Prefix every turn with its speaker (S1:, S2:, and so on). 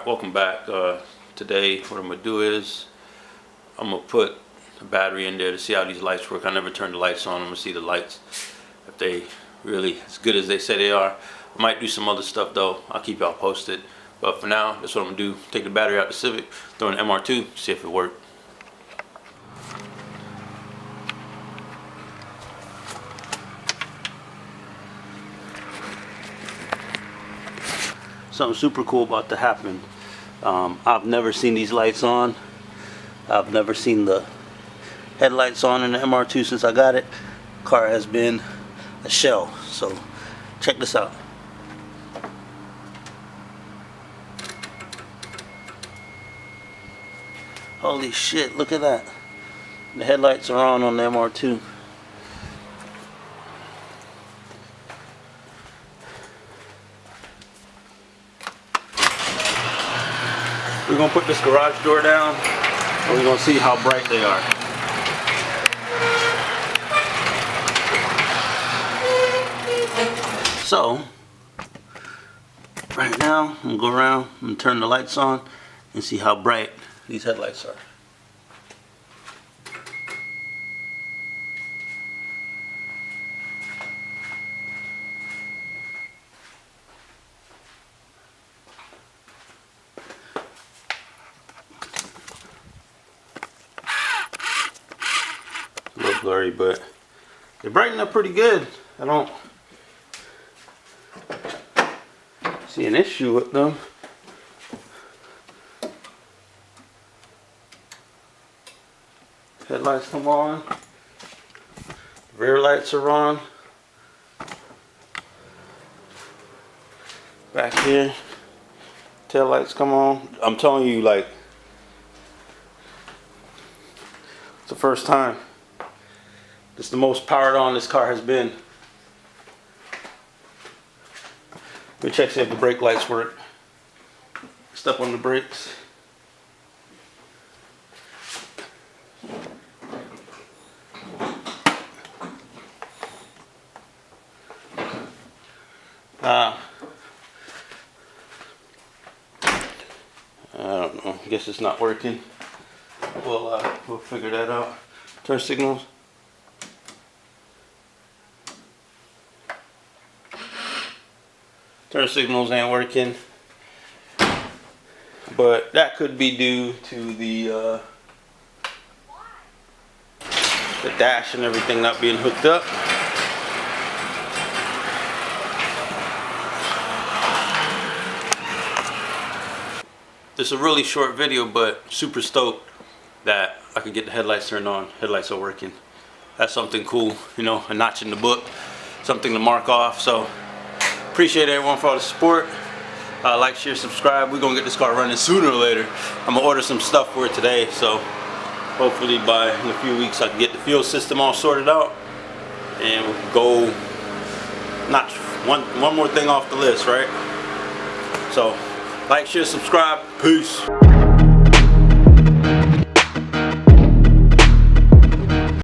S1: welcome back. Today what I'm gonna do is I'm gonna put a battery in there to see how these lights work. I never turn the lights on. I'm gonna see the lights, if they really as good as they say they are. I might do some other stuff though. I'll keep y'all posted, but for now that's what I'm gonna do. Take the battery out the Civic, throw in MR2, see if it works. Something super cool about to happen. I've never seen these lights on. I've never seen the headlights on in the MR2 since I got it. Car has been a shell. So check this out. Holy shit, look at that. The headlights are on the MR2. We're gonna put this garage door down and we're gonna see how bright they are. So, right now, I'm gonna go around and turn the lights on and see how bright these headlights are. A little blurry, but they brighten up pretty good. I don't see an issue with them. Headlights come on. Rear lights are on. Back here, tail lights come on. I'm telling you, like, it's the first time. This is the most powered on this car has been. Let me check see if the brake lights work. Step on the brakes. I don't know. I guess it's not working. We'll figure that out. Turn signals. Turn signals ain't working, but that could be due to the dash and everything not being hooked up. This is a really short video, but super stoked that I could get the headlights turned on. Headlights are working. That's something cool, you know, a notch in the book, something to mark off. So appreciate everyone for all the support. Like, share, subscribe. We're gonna get this car running sooner or later. I'm gonna order some stuff for it today, so hopefully in a few weeks I can get the fuel system all sorted out and we can go not one more thing off the list, right? So like, share, subscribe. Peace.